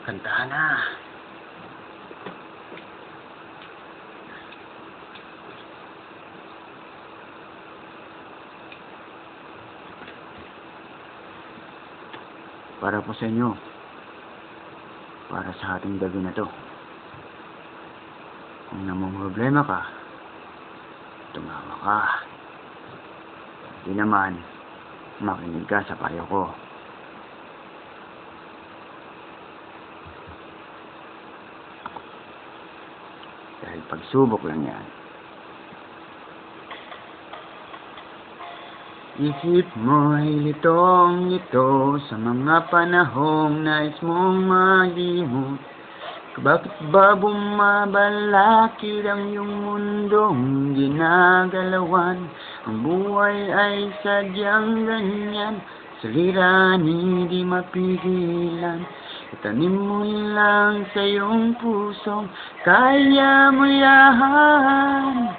Kantahan na. Para po sa inyo. Para sa ating gabi na to. Kung namang problema ka, tumawa ka. Hindi naman, makinig ka sa payo ko. Dahil pagsubok lang yan. Isip mo'y litong-lito sa mga panahong nais mong malimot. Bakit ba bumabalakid ang iyong mundong ginagalawan? Ang buhay ay sadyang ganyan, suliranin di mapigilan. Itanim mo lang sa iyong pusong kaya mo yan.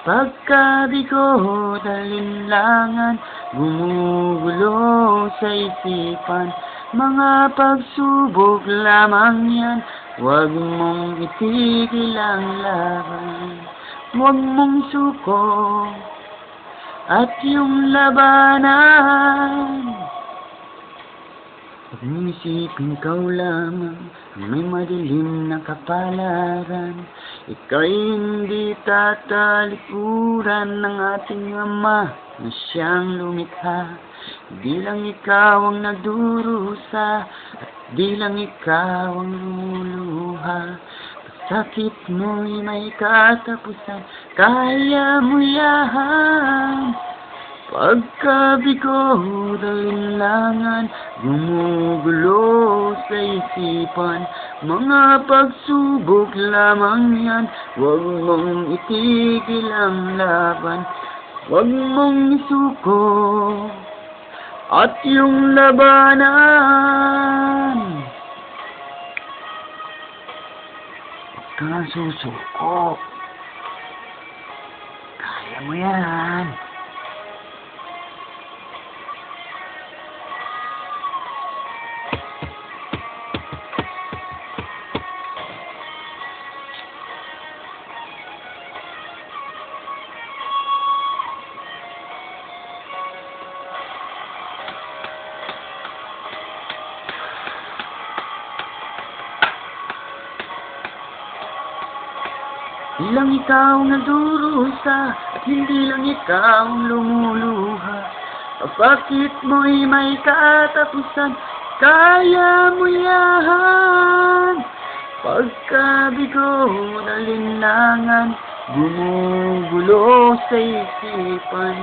Pagkabigo alinlangan, gumugulo sa isipan. Mga pagsubok lamang yan, huwag mong itigil ang laban. Huwag mong suko at yung labanan. Huwag mong isipin ikaw lamang ang may madilim na kapalaran. Ika'y hindi tatalikuran ng ating Ama na siyang lumikha. Di lang ikaw ang nagdurusa at di lang ikaw ang lumuluha. Sakit mo'y may katapusan, kaya mo yan. Pagkabigo alinlangan, gumugulo sa isipan. Mga pagsubok lamang yan, huwag mong itigil ang laban. Huwag mong isuko at yung labanan. Huwag kang susuko. Kaya mo yan. Hindi lang ikaw nagdurusa, hindi lang ikaw lumuluha. Bakit mo'y may katapusan, kaya mo yan. Pagkabigo alinlangan, gumugulo sa isipan.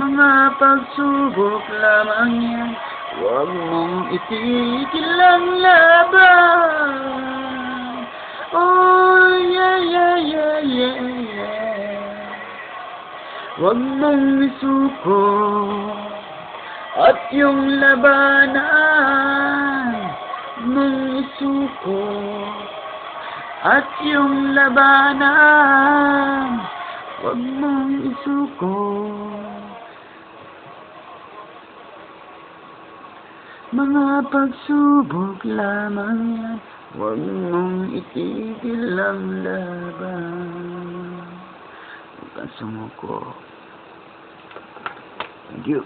Mga pagsubok lamang yan, huwag mong itigil ang laban. Oh, yeah, yeah, yeah, yeah, yeah. Huwag mong isuko at yung labanan. Huwag mong isuko at yung labanan. Huwag mong isuko. Mga pagsubok lamang yan, huwag mong itigil ang laban. Huwag kang sumuko. Thank you.